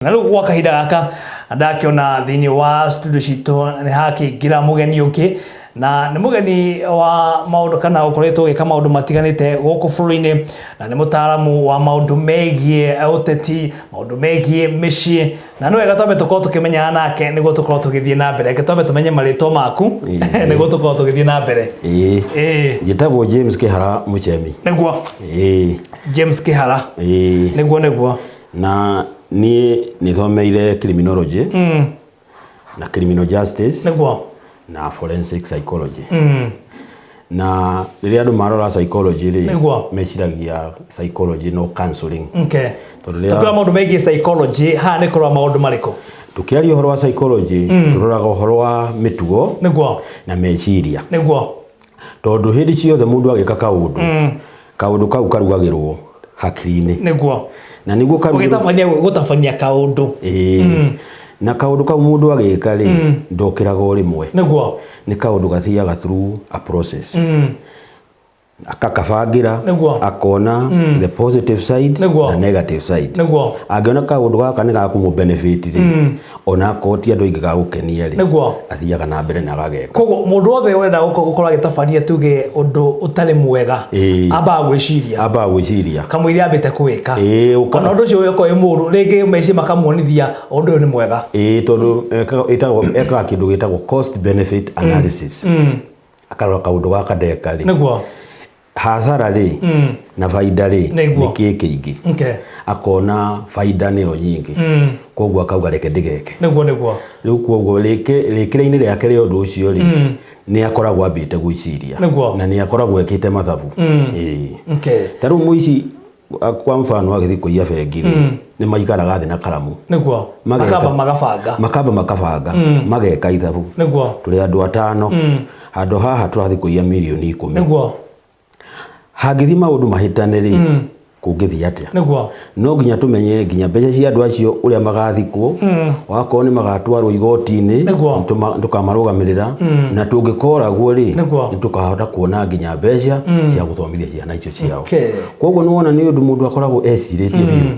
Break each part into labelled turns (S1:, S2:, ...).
S1: Na rĩu gwa kahinda gaka ndakiona thiini wa studio citũ nĩ hakĩingĩra mũgeni ũngĩ na nĩ mũgeni wa maũndũ kana ũkoretwo ũgĩka maũndũ matiganĩte gũkũ bũrũri-inĩ na nĩ mũtaaramu wa maũndũ megie ũteti, maũndũ megie mĩciĩ na nĩ wega twambe tũkorwo tũkĩmenyana nake nĩguo tũkorwo tũgĩthiĩ na mbere. Reke twambe tũmenye marĩtwa maku nĩguo tũkorwo tũgĩthiĩ na mbere.
S2: Njĩtagwo James Kihara Muchemi.
S1: Nĩguo James Kihara. Nĩguo
S2: na ni thomeire criminology na criminal justice na forensic psychology na rĩrĩa andũ marora psychology meciragia psychology no counseling.
S1: Tũkĩrora maũndũ megie psychology haha nĩ kũrora maũndũ marĩkũ?
S2: Tũkĩaria ũhoro wa psychology tũroraga ũhoro wa mĩtugo na meciria, tondũ hĩndĩ ciothe mũndũ agĩka kaũndũ kau karugagĩrwo hakiri-inĩ na nĩguo
S1: gũtabania kaũndũ
S2: na kaũndũ kau mũndũ agĩka rĩ ndokĩraga o rĩmwe, nĩ kaũndũ gathiaga through a process akakabangira akona the positive side na negative side. Angĩona kaũndũ gaka nĩ gakũmũ benefit rĩ ona akoti andũ aingĩ gagũkenia rĩ athiaga na mbere na agageka.
S1: Koguo mũndũ wothe ũrenda gũkorwo agĩtabania tuge ũndũ ũtarĩ mwega ambaga gwĩciria kamũira ambĩte kũwĩka kana ũndũ ũcio wĩkwo wĩ mũru rĩngĩ meciria makamuonithia ũndũ ũyũ nĩ mwega
S2: tondũ ekaga kĩndũ gĩtagwo cost benefit analysis. Akarora kaũndũ gaka ndeka rĩ hasara rĩ na faida rĩ nĩ kĩngĩ akona faida nĩyo nyingĩ koguo akauga reke ndigeke. Rĩu koguo rĩkĩra-inĩ rĩake rĩa ũndũ ũcio rĩ nĩ akoragwo ambĩte gwĩciria na nĩ akoragwo ekĩte mathabu. Ta rĩu mũici kwa mfano agĩthiĩ kũiya bengi rĩ nĩ maikaraga thĩ na karamu makabanga mageka ithabu tũrĩ andũ atano handũ haha tũrathiĩ kũiya mirioni 10 hagĩthi maũndũ mahĩtane rĩ kũngĩthiĩ atĩa? No nginya tũmenye nginya mbeca cia andũ acio ũrĩa magathikwo wakorwo nĩ magatwarwo igoti-inĩ tũkamarũgamĩrĩra na tũngĩkoragwo rĩ nĩ tũkahota kuona nginya mbeca cia gũthomithia ciana icio ciao. Koguo nĩ wona nĩ ũndũ mũndũ akoragwo ecirĩtie
S1: biũ.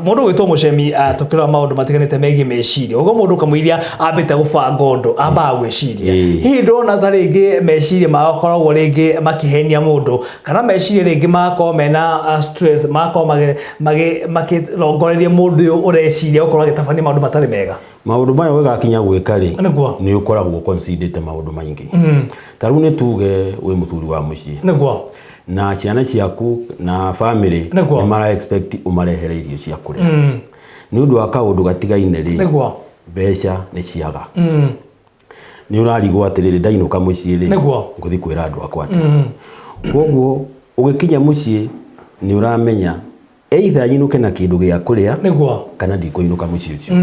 S1: Mũndũ gwĩtwo Muchemi tũkĩrora maũndũ matiganĩte megie meciria, ũguo mũndũ kamũiria ambĩte gũbanga ũndũ ambaga gwĩciria. Hihi ndona ta rĩngĩ meciria magakoragwo rĩngĩ makĩhenia mũndũ kana meciria rĩngĩ magakorwo mena stress magakorwo makĩrongoreria mũndũ ũyũ ũreciria gũkorwo agĩtabania maũndũ matarĩ mega.
S2: Maũndũ maya wĩgakinya gwĩka rĩ nĩ ũkoragwo considerate maũndũ maingĩ. Ta rĩu nĩ tuge wĩ mũthuri wa mũciĩ na ciana ciaku na family nĩ mara expect ũmarehere irio cia kũrĩa nĩ ũndũ wa kaũndũ gatigaine rĩ mbeca nĩ ciaga nĩ ũrarigwo atĩrĩrĩ ndainũka mũciĩ rĩ ngũthiĩ kwĩra andũ akwa atĩa. Koguo ũgĩkinya mũciĩ nĩ ũramenya either nyinũke na kĩndũ gĩa kũrĩa kana ndikũinũka mũciĩ ũcio.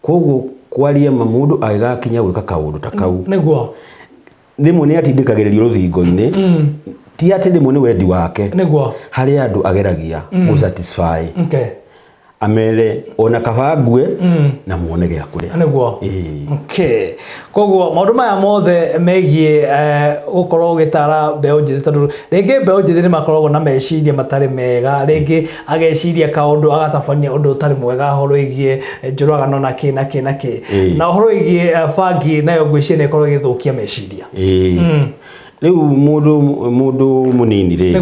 S2: Koguo kwaria mũndũ agĩgakinya gwĩka kaũndũ ta kau rĩmwe nĩ atindĩkagĩrĩrio rũthingo-inĩ ti atĩ rĩmwe nĩ wendi wake harĩa andũ ageragia gũsatisfy amere ona kabangue na muone gĩa kũrĩa.
S1: Koguo maũndũ maya mothe megie gũkorwo ũgĩtara mbeũ njĩthĩ tondũ rĩngĩ mbeũ njĩthĩ nĩ makoragwo na meciria matarĩ mega, rĩngĩ ageciria kaũndũ agatabania ũndũ ũtarĩ mwega ũhoro wĩgie njũragano na kĩ na ũhoro wĩgie bangi nayo ngwĩciria nĩ ĩkorwo ĩgĩthũkia meciria.
S2: Rĩu mũndũ mũnini rĩ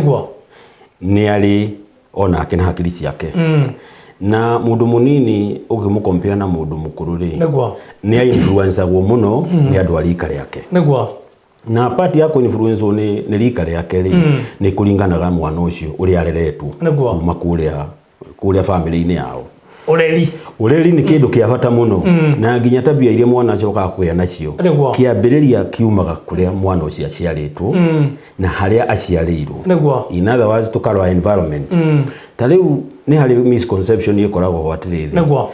S2: nĩ arĩ onake na hakiri ciake na mũndũ mũnini ũngĩmũkompare na mũndũ mũkũrũ rĩ nĩ influenceagwo mũno nĩ andũ a rika rĩake na part ya influencewo nĩ rika rĩake rĩ nĩ kũringanaga mwana ũcio ũrĩa areretwo kuma kũrĩa family-inĩ yao. Ũreri nĩ kĩndũ kĩa bata mũno na nginya tabia iria mwana acokaga kũgĩa nacio kĩambĩrĩria kiumaga kũrĩa mwana ũcio aciarĩtwo na harĩa aciarĩirwo. In other words tũkarora environment. Ta rĩu nĩ harĩ misconception ĩkoragwo ho atĩrĩrĩ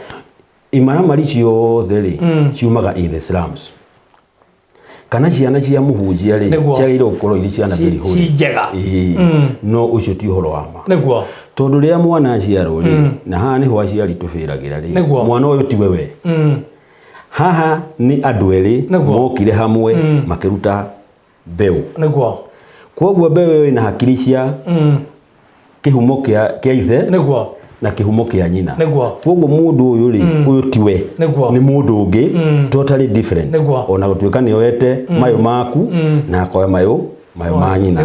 S2: imaramari ciothe rĩ ciumaga in the slums kana ciana cia mũhunjia rĩ ciagĩrĩirwo gũkorwo irĩ ciana
S1: ci njega
S2: no ũcio ti ũhoro wa ma tondũ rĩrĩa mwana aciarwo rĩ na haha nĩho aciari tũbĩragĩra rĩ mwana ũyũ tiwe we haha nĩ andũ erĩ mokire hamwe makĩruta mbeũ. Koguo mbeũ ĩna hakiri cia kĩhumo kĩa ithe na kihumo kia nyina koguo mundu uyu ri uyu tiwe ni mundu ungi totally different ona gutuika ni oete mayo maku na akoya mayo ma nyina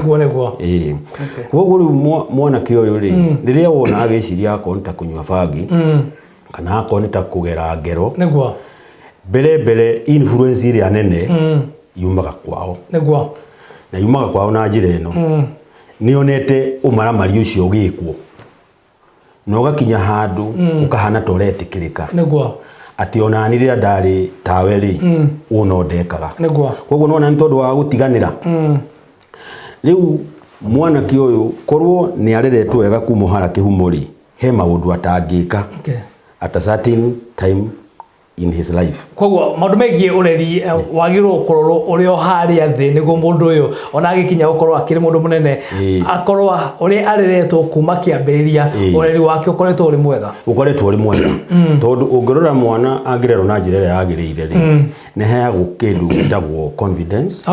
S2: koguo ri mwana kioyo ri riria wona agiciria akonta kunywa bangi kana akonta kugera ngero mbere influence iri anene yumaga kwao na yumaga kwao na njira ino nionete umaramari ucio ugikwo no gakinya handu ukahana toretikirika ati ona ni riria ndari tawe ri uno ndekaga koguo nona ni tondu wa gutiganira riu mwana kioyo korwo ni areretwo wega kuma hara kihumo ri he maundu atangika at a certain time in his life
S1: koguo maundu megie ureri wagirwo kororo urio haria thi niguo mundu uyu ona agikinya gukorwo akiri mundu munene akorwo uri areretwo kuma kiambiriria ureri wake ukoretwo uri mwega
S2: tondu ungirora mwana angirerwo na njira ya agiriire ri ne heagwo kindu gitagwo confidence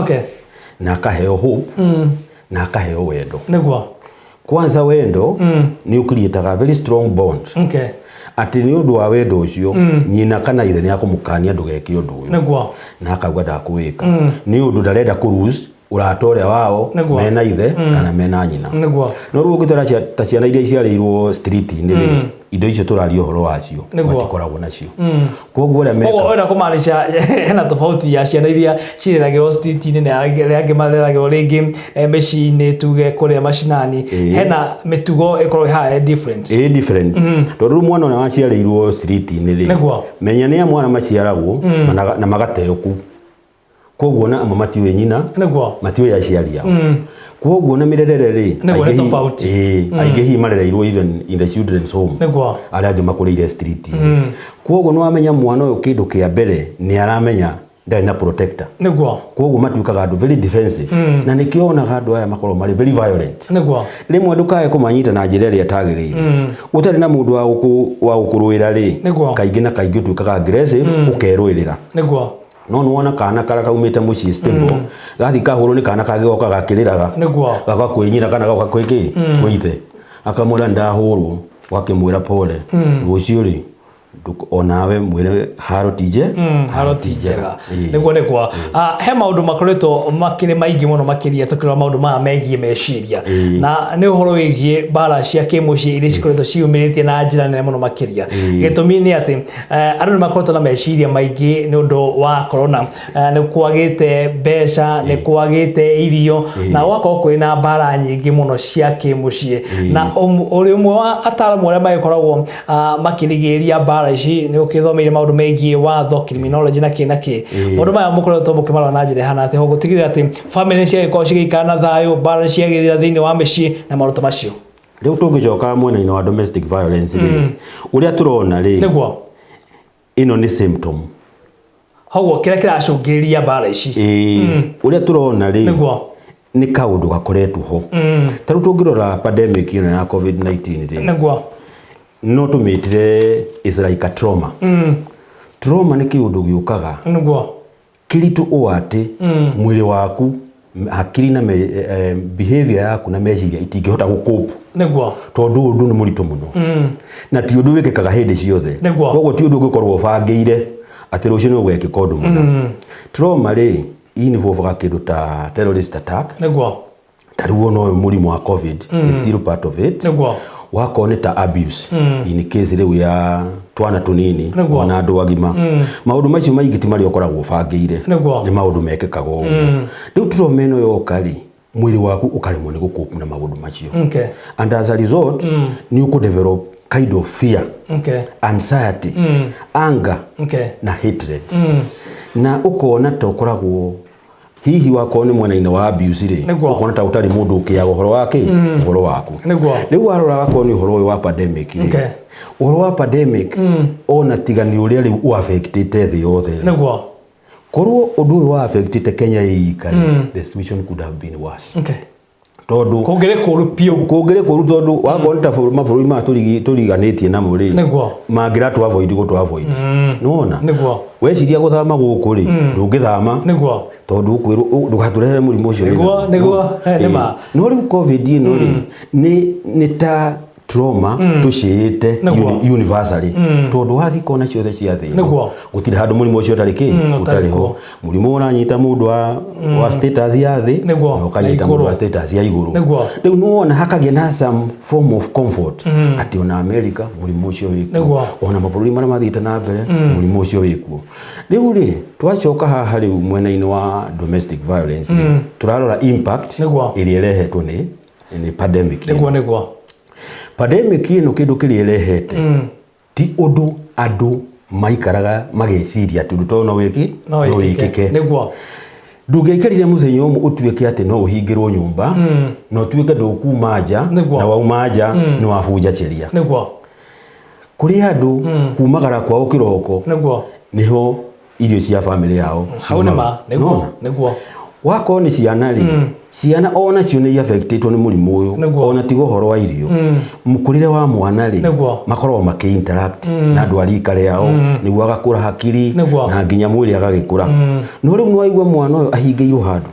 S2: na akaheo hope na akaheo wendo
S1: niguo
S2: kwanza wendo ni ukirietaga very strong bond ati ni undu wa wendo ucio nyina kana ithe ni akumukania ndugeke undu uyu na akauga ndakuwika ni undu ndarenda kuruse uratore wao mena ithe kana mena nyina no ruo gitora ta ciana iria ciareirwo street ni indo icio turario horo wacio matikoragwo nacio koguo ria meka
S1: ona kumaanisha hena tofauti ya ciana iria cireragirwo street ni na angi mareragirwo ringi mecini tuge kuria macinani hena mitugo ikorwo ha different tondu mwana ona waciareirwo street ni ri menya ni mwana maciaragwo na magateo ku koguo na ama matiwe nyina matiwe ya ciaria koguo na mirerere ri aige hi marereirwo even in the children's home ari angi makurire street koguo no amenya mwana uyu kindu kia mbere ni aramenya ndari na protector koguo matuikaga andu very defensive na nikionaga andu aya makorwo mari very violent rimwe ndukae kumanyita na njira iria tagiriire utari na mundu wa gukuruira ri kaingi na kaingi tuikaga aggressive ukerwirira no nuona kana kara kaumite muci stable gathi kahuru ni kana kagigoka gakiriraga gakakwinyira kana gakakwiki kwithe akamura ndahuru wakimwira pole rucio ri onawe mwire haro tije niguo negwa he maundu makoretwo makiri maingi muno makiria tukirwa maundu ma megie meciria na ni uhoro wigie bara cia kimuci iria cikoretwo ciumiritie na njira nene muno makiria gitumi ni ati andu ni makoretwo na meciria maingi ni undu wa corona ni kwagite mbeca ni kwagite irio na wako kwina bara nyingi muno cia kimuci na uri umwe wa ataramu aria magikoragwo makirigiria bara ici ni ukithomeire maundu megie watho criminology na kinaki maundu maya mukoretwo mukimarwa na njira hana ati ho gutigirira ati family cia giko cigikara na thayo bara cia githira thiini wa meci na maruto macio
S2: riu tungicoka mwena wa domestic violence ri uria turona ri
S1: niguo
S2: ino ni symptom
S1: hawo kiracungiriria bara ici
S2: uria turona ri niguo ni kaundu gakoretwo ho taru tungirora pandemic ino ya covid-19 ri
S1: niguo
S2: no tumitire is like a trauma trauma ni kiundu giukaga
S1: niguo
S2: kiritu uati mwili waku hakiri na behavior yaku na meciria itingihota gukopa
S1: niguo
S2: tondu undu ni murito muno na ti undu wikikaga hindi ciothe koguo ti undu ungikorwo bangire ati rucio ni ugwekika undu muno trauma ri involve kindu ta terrorist attack
S1: niguo
S2: taruo no murimu wa covid is still part of it
S1: niguo
S2: wako ni ta abuse in case riu ya twana tunini ona andu agima maundu macio maingiti mari okoragwo bangire ni maundu mekikaga riu turomeno yokari mwiri waku ukaremwo ni gukopa na maundu macio and as a result ni uku develop kind of fear anxiety anger na hatred na ukona to koragwo hihi wako ni mwena ina wa abuse ri ukona ta utari mundu ukiaga uhoro wake uhoro waku riu warora wako ni uhoro wa pandemic uhoro wa pandemic ona tigani uria ri u affectite the yothe korwo undu wa affectite Kenya ikari the situation could have been worse tondu
S1: kongere kuru
S2: tondu wakona ta maburi ma turiganitie na muri mangira tu avoid go to avoid nona weciria guthama guku ri ndungithama tondu kwirwo ndugaturehera murimu ucio
S1: niguo nima
S2: no riu covid ino ri ni ta trauma tuciite universally tondu wathi kona ciothe cia thi gutire handu murimu ucio utariki utariho murimu uranyita mundu wa status ya thi na ukanyita mundu wa status ya iguru riu nuona hakagia na some form of comfort ati ona America murimu ucio wikuo ona mabũrũri maria mathiĩte na mbere murimu ucio wikuo riu ri twacoka haha riu mwena-ini wa domestic violence turarora impact iria irehetwo ni pandemic pandemic ino kindu kirierehete ti undu andu maikaraga mageciria tundu to no wikike ndungeikarire muthenya umwe utuike ati no uhingirwo nyumba no tuike ndukuma nja na wauma nja no wabunja cheria kuri andu kumagara kwao kiroko niho irio cia family yao
S1: haunema niguo
S2: wako ni ciana ri ciana ona cio ni affected ni murimu uyu ona tigo horo wa irio mukurire wa mwana ri makorwo maki-interact na andu arikare yao niguo agakura hakiri na nginya mwiri agagikura no riu nwaigua mwana uyu ahingiirwo handu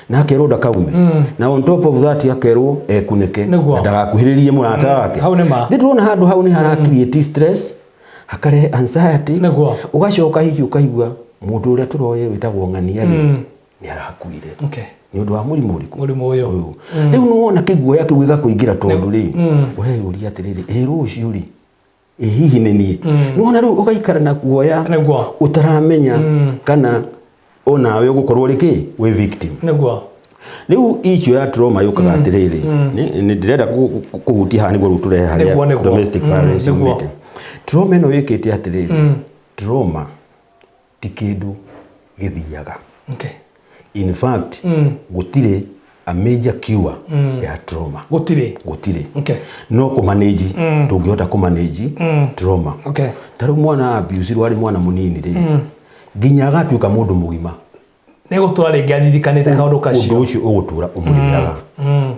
S2: na akerwo ndakaume na on top of that akerwo ekunike na ndagakuhiririe murata wake ndĩrona handu hau ni hara create stress hakare anxiety ugacoka hiki ukaigua mundu uria turoye witagwo ng'ania ni arakuire ni undu wa murimu uyu riu nuona kiguoya kiwiga kuingira tondu ri ureyuria atiriri rucio ri hihi ni nie nuona riu ugaikara na guoya utaramenya kana onawe ugukorwo riki we victim riu icio ya trauma yukaga atiriri ni ndirenda kuhutia hani guru turehe haria domestic violence trauma no wikite atiriri trauma ti kindu githiaga in fact gutire a major cure ya trauma
S1: gutire
S2: no ku manage tungihota ku manage trauma taru mwana abuse wari mwana munini ri nginya agatuika mundu mugima
S1: nego twari ngaririkanite kaundu kacio
S2: undu ucio ugutura umuriaga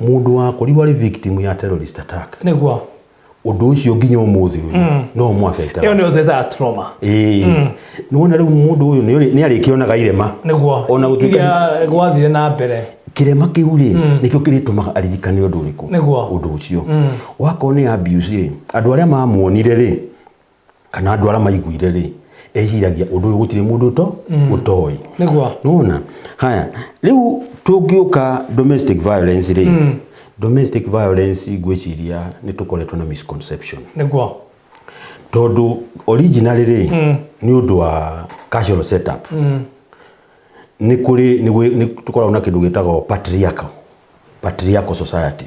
S2: mundu wakori wari victim ya terrorist attack
S1: niguo
S2: undu ucio nginya umuthi uyu no mu affect
S1: iyo ni othe trauma
S2: nuona riu mundu uyu ni arikionaga irema
S1: niguo ona gutuika gwathire na mbere
S2: kirema kiu ri nikio kiritumaga aririkane undu uriku undu ucio wako ni abuse ri andu aria mamuonire ri kana andu aria maiguire ri ehiragia undu uyu gutire mundu to utoi
S1: niguo
S2: nuona haya riu tungiuka domestic violence ri domestic violence gwiciria ni tukoretwo na misconception
S1: niguo
S2: tondu originally ri ni undu wa casual setup ni kuri ni tukoragwo na kindu gitagwo patriarchal society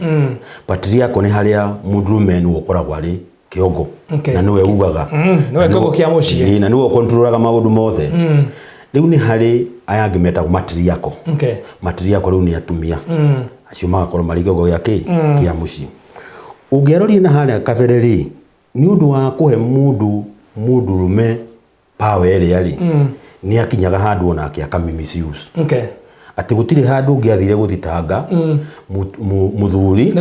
S2: patriarchal ni haria mundurume ni ukoragwo ari kiongo na niwe ugaga
S1: niwe kiongo kia mucii
S2: na niwe controlaga maundu mothe riu ni hari aya ngimetagwo matriarchal riu ni atumia acio magakorwo mari kiongo kia mucii ungerori na haria kabere ri ni undu wa kuhe mundurume power area ri ni akinyaga handu ona akamimisiuse ati gutire handu ungiathire guthitanga muthuri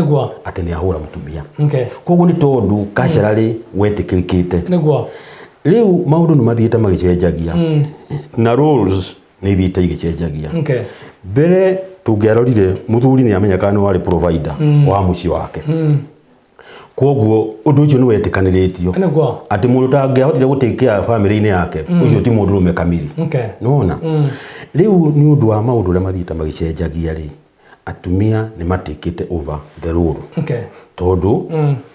S2: ati ni ahura mutumia koguo ni tondu culturally wetikirikite riu maundu ni mathiite magicenjagia na rules ni ithiite igicenjagia mbere tungerorire muthuri ni amenyeka ni wari provider wa mucii wake koguo undu ucio ni wetikaniritio ati mundu tangihotire gutekea family ni yake ucio ti mundu rume kamili nuona riu ni undu wa maundu ria mathiite magicenjagia ri atumia ni matikite over the rule tondu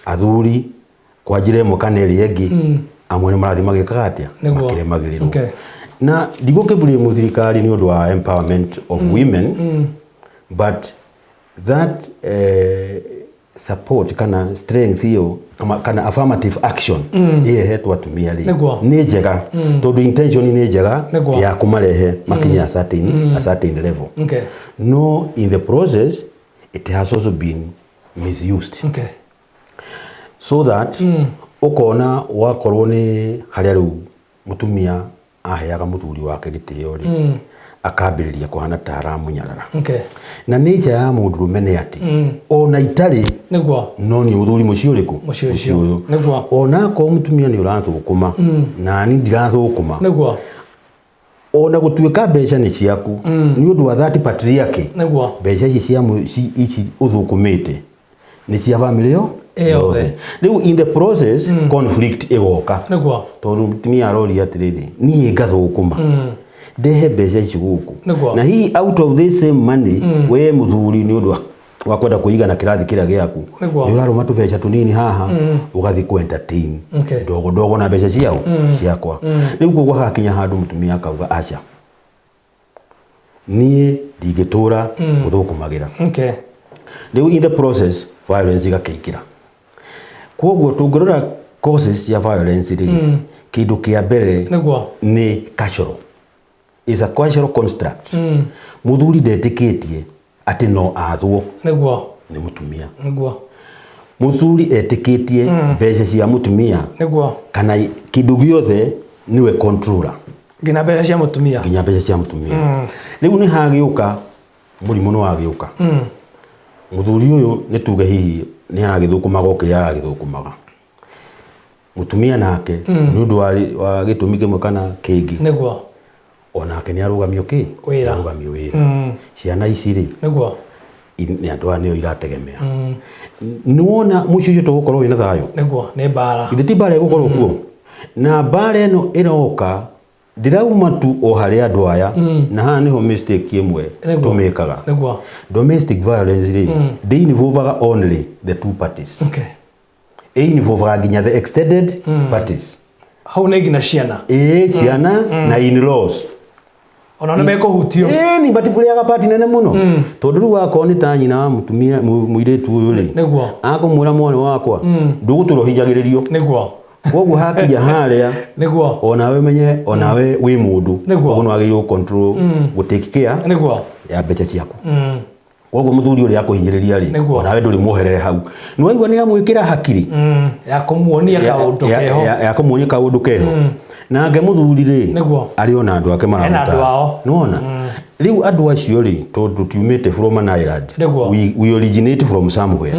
S2: athuri kwa njira imwe kana iri engi amwe ni marathi magikaga atia makiremagirwo na ndigukiburi muthirikari ni undu wa empowerment of women but that support kana strength hiyo kana affirmative action ihehetwo atumia ri ni njega tondu intention ni njega ya kumarehe makinya a certain level no in the process it has also been misused so that ukona wakorwo ni haria riu mutumia aheaga muthuri wake gitio ri akambiriria kuhana tara munyarara na nature ya mundurume ni ati ona itari no ni uthuri mucio riku mucio ona ko mutumia ni urathukuma na ni ndirathukuma ona gutuika mbeca ni ciaku ni undu wa that patriarchy mbeca ici cia ici uthukumite ni cia family yo yothe riu in the process conflict igoka
S1: niguo
S2: tondu mutumia arori atiriri nie ngathukuma ndehe mbeca ici guku na hihi out of this same money we muthuri ni undu wa kwenda kuigana kirathi kiria giaku ni uraruma tubeca tunini haha ugathi ku entertain dogo na mbeca ciao ciakwa riu kuguo gakinya handu mutumia akauga acha nie ndigitura guthukumagira riu in the process violence igakeikira koguo tungirora causes ya violence ri kindu kia mbere ni cultural is a cultural construct muthuri ndetikitie ati no athwo ni mutumia muthuri etikitie mbeca cia mutumia kana kindu giothe niwe controller
S1: ngina mbeca cia mutumia
S2: riu ni hagiuka murimu no agiuka muthuri uyu ni tuge hihi ni aragithukumaga okay aragithukumaga mutumia nake ni undu wa gitumi kimwe kana kingi onake ni arugamio ki arugamio wira ciana ici ri ni andu anio irategemea nuona mucio tugukorwo wina thayo
S1: ni bara
S2: ithiti bara gukorwo kuo na bara eno iroka ndirauma tu o hari andu aya na ha niho mistake imwe tumekaga domestic violence ri they involve only the two parties involve nginya the extended parties
S1: hau ne ngina ciana
S2: ciana na in-laws
S1: ona ne meko hutio
S2: ni batibuliaga party nene muno tondu ru wako ni ta nyina wa mutumia muiretu uyu ri akumura mwana wakwa nduguturohijagiririo koguo hakija haria onawe menye onawe wi mundu koguo no agirwo control gutake care ya mbeca ciaku koguo muthuri uri akuhinyiriria ri onawe nduri muherere hau ni waigua ni amwikira hakiri
S1: ya kumuonia kaundu keho
S2: ya kumuonia kaundu keho na nge muthuri ri ari ona andu ake maramuta nuona riu andu acio ri tondu tiumite from an island we originate from somewhere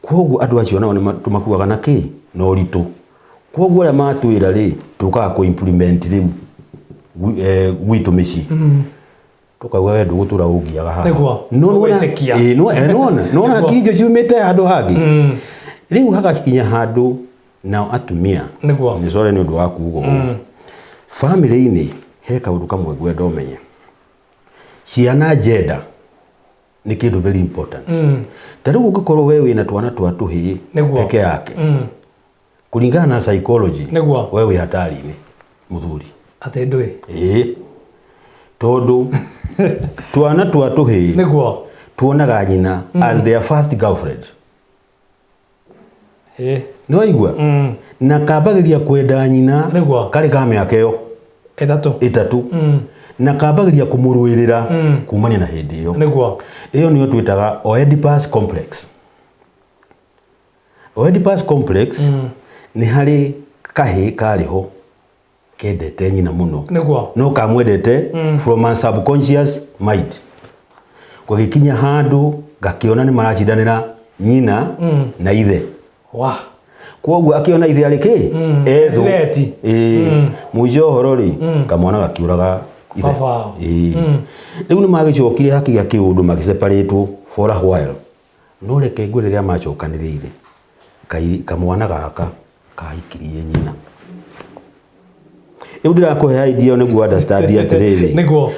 S2: koguo andu acio nao ni tumakuaga na ki no ritu koguo ya matwira ri tukaga ku implement ri gwitu mici tukauga we ndugutura ungiaga haha nona akiri icio ciumite handu hangi riu hagakinya handu na atumia ni sore ni undu wa kuugo family ini he kaundu kamwe gwenda umenye ciana gender ni kindu very important tariu ungikorwo we wina twana twa tuhi peke yake kulingana na psychology wewe hatari ni muthuri
S1: atendwe
S2: tondu twana twa tuhi tuonaga nyina as their first girlfriend no igua na kabagiria kwenda nyina kari ka miaka iyo itatu na kabagiria kumuruirira kumania na hindi iyo niyo twitaga Oedipus complex ni hari kahi kariho kendete nyina muno no kamwendete from a subconscious mind kwa gikinya handu gakiona ni maracindanira nyina na ithe koguo akiona ithe ariki ethu muijo horori kamwana gakiuraga ithe riu ni magicokire hakiga kiundu magiseparate for a while no reke ngwe riria macokanirire kamwana gaka kahikirie nyina riu ndirakuhe idea niguo understand atiriri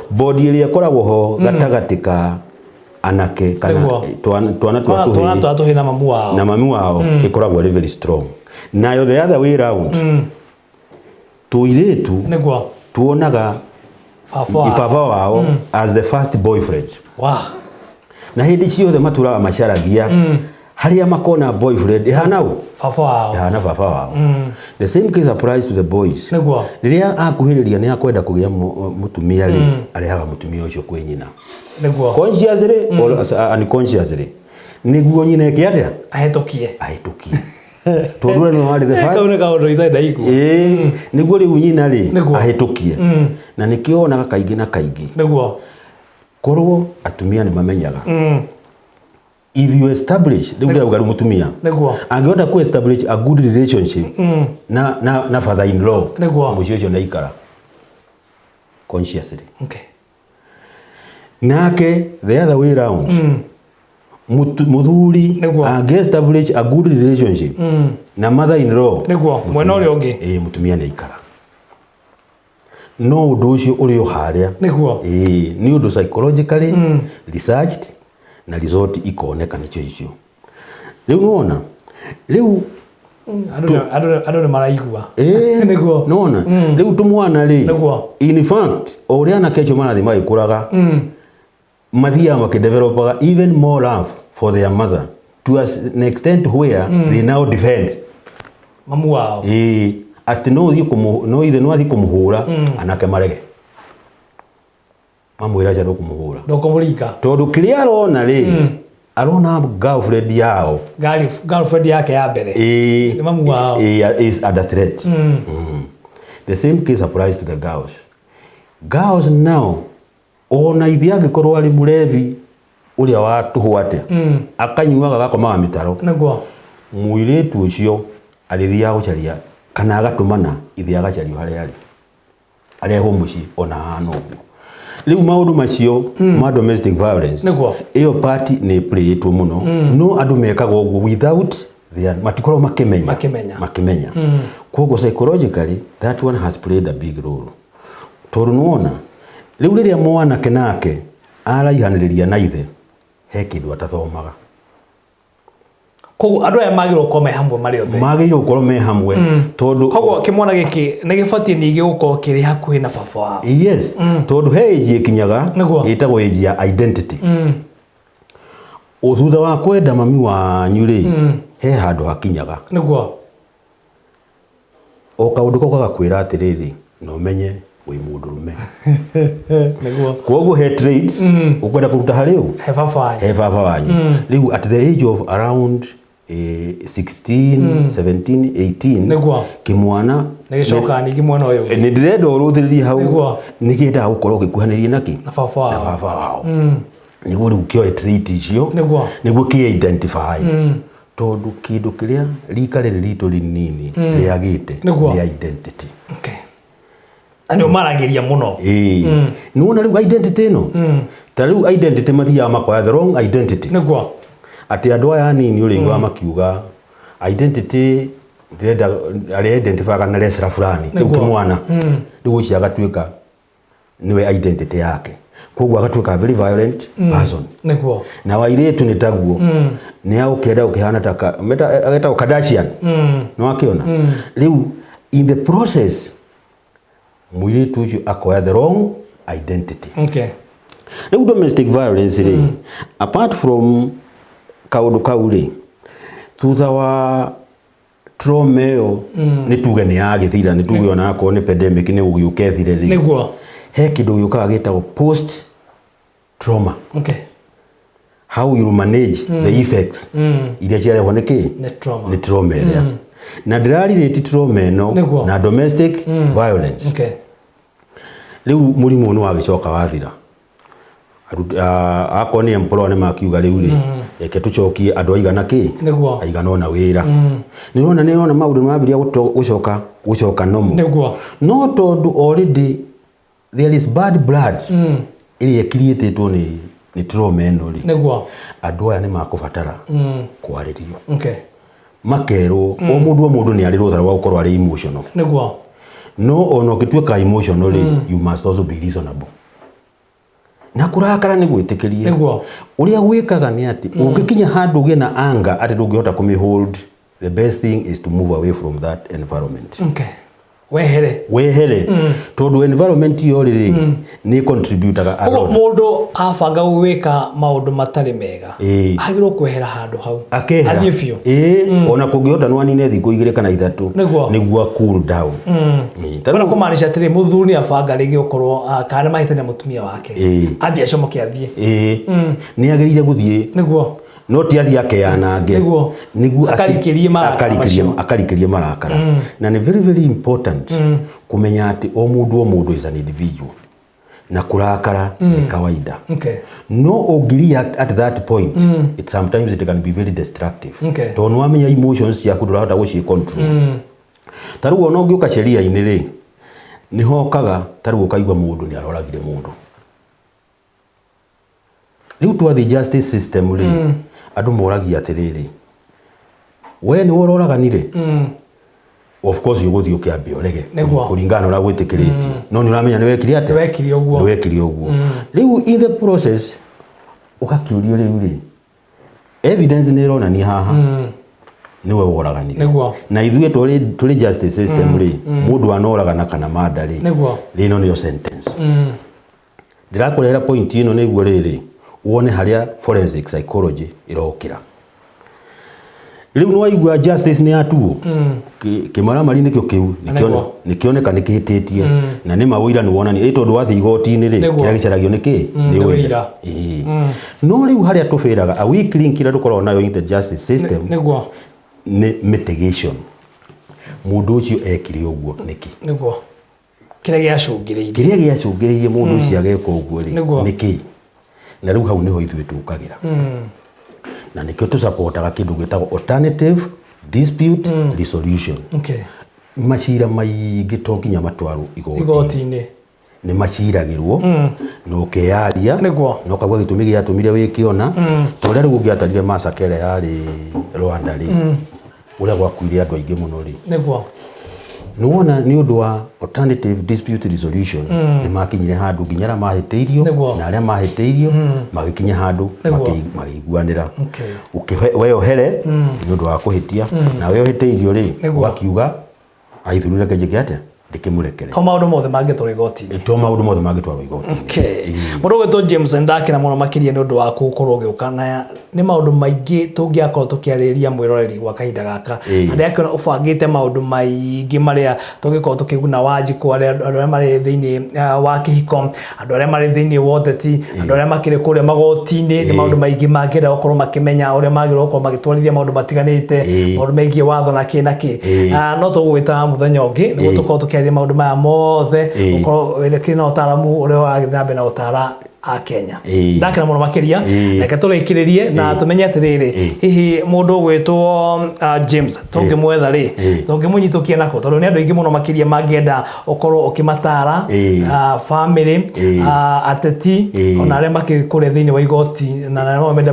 S2: body iria koragwo ho gatagatika anake kana twana
S1: tuhi na mamu wao
S2: ikoragwo very strong nayo the other way round tuiretu tuonaga baba wao as the first boyfriend na hindi ciothe maturaga macaragia haria makona boyfriend ihanau baba wao the same case applies to the boys riria akuhiriria ni akwenda kugia mutumia ri arehaga mutumia ucio kwi nyina consciously or unconsciously niguo nyina eke atia
S1: ahetokie
S2: tondure no hari the first
S1: kauna kaundu ithenda iku
S2: niguo riu nyina ri ahetokie na nikionaga kaingi na kaingi korwo atumia ni mamenyaga if you establish niguo ugaru mutumia angienda ku establish a good relationship na father in law mucio cio naikara consciously nake the other way round muthuri establish a good relationship na mother in law
S1: niguo mwena uri ungi
S2: mutumia ni ikara no undu ucio uri uharia
S1: niguo
S2: ni undu psychologically researched na result ikoneka nicio icio riu nuona riu
S1: adu ni maraigua
S2: niguo nuona riu tumwana ri in fact uri ana kecho marathi magikuraga mathia makidevelopaga even more love for their mother to an extent where they now defend
S1: mamu wao
S2: ati no ithe no athi kumuhura anake marege mamwira cha kumuhura
S1: ndokumurika
S2: tondu kiria arona ri arona girlfriend yao
S1: girlfriend yake ya mbere ni mamu wao
S2: is under threat the same case applies to the girls now ona ithi angikorwo ari murevi uria watuhwate akanyuaga gakomaga mitaro
S1: niguo
S2: muiritu ucio arithia gucaria kana agatumana ithi agacario haria ari muci ona hano riu maundu macio ma domestic violence
S1: niguo
S2: iyo party ni playetwo muno no andu mekaga uguo without their matikoro makimenya koguo psychologically that one has played a big role tondu nuona riu riria mwana kenake araihaniriria na ithe he kindu atathomaga
S1: koguo andu aya magirwo ko me hamwe mari othe
S2: magirwo ko me hamwe tondu
S1: koguo kimwana giki ni gibatie ningi guko kiri hakuhi na baba wao
S2: yes tondu he age ikinyaga itagwo age ya identity uthutha wa kwenda mami wa nyuri he handu hakinyaga
S1: niguo
S2: o kaundu ko gakwira atiriri no menye wi mundu rume
S1: niguo
S2: koguo he traits ukwenda kuruta hariu he baba wanyu riu at the age of around 16 17 18
S1: niguo
S2: kimwana
S1: nigicoka ni kimwana uyu
S2: ni ndirenda uruthiririe hau nikienda gukorwo gikuhanirie naki
S1: na baba
S2: wao niguo riu kio trait icio niguo ki identify tondu kindu kiria rika riri ritu rinini riagite ni identity
S1: ani umaragiria muno
S2: nuona riu identity no ta riu identity mathia makoya the wrong identity
S1: niguo
S2: ati andu aya nini uringwa makiuga identity ndirenda ari identify kana resra fulani kimwana riu cia gatwika niwe identity yake koguo agatwika very violent person
S1: niguo
S2: na wairetu ni taguo ni aukenda ukihana taka ageta Kardashian no akiona riu in the process muiritu ucio akoya the wrong identity riu domestic violence ri apart from kaundu kauri thutha wa trauma yo ni tuge ni agithira ni tuge ona ko ni pandemic ni ugiukethire ri
S1: niguo
S2: he kindu yukaga gitagwo post trauma how you manage the effects iria ciarehwo ni trauma iria na ndirarire trauma no na domestic violence riu murimu ni wagicoka wathira akoni employer ni makiuga riu ri eke tucokie andu aigana aigana ona wira ni ona maundu mabiria gucoka nomo no tondu already there is bad blood iria created ni trauma eno ri andu aya ni makubatara kwaririo makerwo o mundu ni ari rutha rwa gukorwo ari emotional no ono gitweka emotional you must also be reasonable na kurakara ni gwitikirie uria gwikaga ni ati ungikinya handu gina anga ati ndungihota kumihold the best thing is to move away from that environment wehere tondu environment yo riri ni contributaga a lot
S1: mundu afanga gwika maundu matari mega agirwo kwehera handu hau athie biu
S2: ona kungihota nwanine thiku 2 kana 3 niguo cool down
S1: tana kumaanisha atiri muthuri afanga rigi ukorwo kana mahitania mutumia wake athie acomoke athie
S2: ni agirire guthie
S1: niguo
S2: no ti athia ke yanange niguo akarikirie marakara na ni very very important kumenya ati o mundu is an individual na kurakara ni kawaida no ogiri at that point it sometimes it can be very destructive to no amenya emotions yaku ndurahota guci control taruo no ngiuka sheria ini ri ni hokaga taruo kaigwa mundu ni aroragire mundu riu twa the justice system ri andu moragia atiriri we ni wororaganire of course uguthii ukiambia urege kuringana ura gwitikiritie no ni uramenya ni wekiri ate
S1: wekiri
S2: uguo riu in the process ugakiurio riu ri evidence ni irona ni haha niwe woraganire na ithuĩ tũrĩ justice system ri mundu anoragana kana mada ri rino niyo sentence ndirakurehera point ino niguo riri wone haria forensic psychology irokira riu no waigua justice ni atuo kimaramari nikio kiu nikioneka nikihititie na ni mawira ni wonani tondu wathi igoti-ini ri kira giceragio niki ni wira no riu haria tufiraga a weak link ira dukorwo nayo in the justice system ni mitigation mundu ucio ekire uguo niki
S1: kiria
S2: giacungiriirie mundu ucio ageka uguo ri niki na riu hau niho ithuĩ tukagira na nikio tu supportaga kindu gitagwo alternative dispute resolution macira maingĩ to nginya matwarwo igoti-ini ni maciragirwo no kearia no kagwa gitumi giatumire wikiona to ria riu ngiatarire masakere yari Rwanda ri uria gwakuire andu aingi muno ri nuona ni undu wa alternative dispute resolution ni makinyire handu nginya mahiteirio na aria mahiteirio magikinya handu makiguanira weyohere ni undu wa kuhitia na weyoheteirio ri wakiuga aithurire kenje ate ndikimurekere
S1: to maundu mothe mangitwara igoti-ini mundu gwitwo James ndakina muno makiria ni undu wa gukorwo giukana ni maundu maingi tungiakorwo tukiariria mwiroreri gwa kahinda gaka andi akiona ubangite maundu maingi maria tungikorwo tukiguna Wanjiku andu aria mari thiini wa kihiko andu aria mari thiini wa uteti andu aria makire kuria magoti-ini ni maundu maingi mangirwo gukorwo makimenya uria magirwo gukorwo magitwarithia maundu matiganite maundu megie watho na kinaki no tugwita muthenya ungi ni gukorwo tukiaria maundu maya mothe gukorwo werekire na utaramu uria wagithambe na utara a Kenya ndakira muno makiria reke turikiririe na tumenye atiriri hihi mundu gwitwo James tungimwetha ri tungimunyitukia nako tondu ni andu aingi muno makiria mangienda ukorwo ukimatara family ateti ona aria makikuria thiini wa igoti na no mende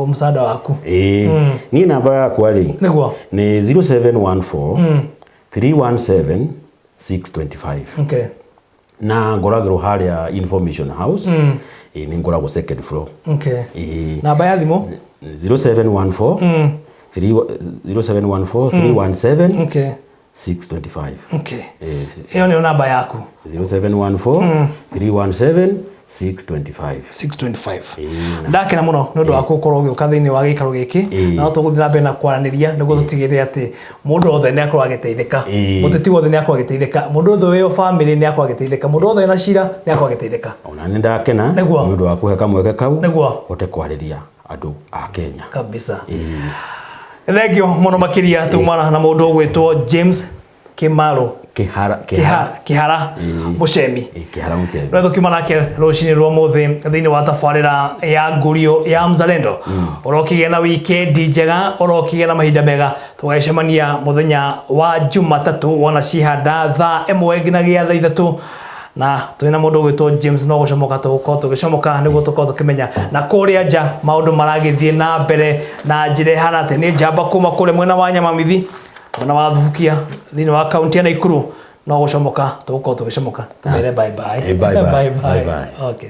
S1: msaada waku
S2: ni namba yakwa ri ni 0714 317 625 na ngoragirwo haria information house ni ngoragwo second floor
S1: namba ya thimu
S2: 0714 317 625
S1: hiyo ni namba yaku
S2: 0714 317 625
S1: ndakena muno ni undu wa gukorwo giuka thiini wa gikaro giki na tuguthira mbere na kwaraniria niguo tutigirire ati mundu othe ni akorwo agiteithika muteti wothe ni akorwo agiteithika mundu othe weyo family ni akorwo agiteithika mundu othe na cira ni akorwo agiteithika
S2: ona ni ndakena ni undu wa kuhe kamweke kau hote kwariria andu a Kenya
S1: kabisa thengio muno makiria tumana na mundu gwitwo James Kihara Muchemi no tukima nake rucini rwa muthi thiini wa tabarira ya Nguria ya Mzalendo urokigia na weekend njega urokigia na mahinda mega tugacemania muthenya wa Jumatatu wona cihanda thaa 1 nginyagia thaa 3 na twina mundu gwitwo James no gucomoka tugicomoka niguo tukorwo tukimenya na kuria nja maundu maragithie na mbere na njire hana ati ni njamba kuma kure mwena wa Nyamamithi ona wathukia thiini wa kaunti ya Nakuru no gucomoka tugicomoka bye bye
S2: okay.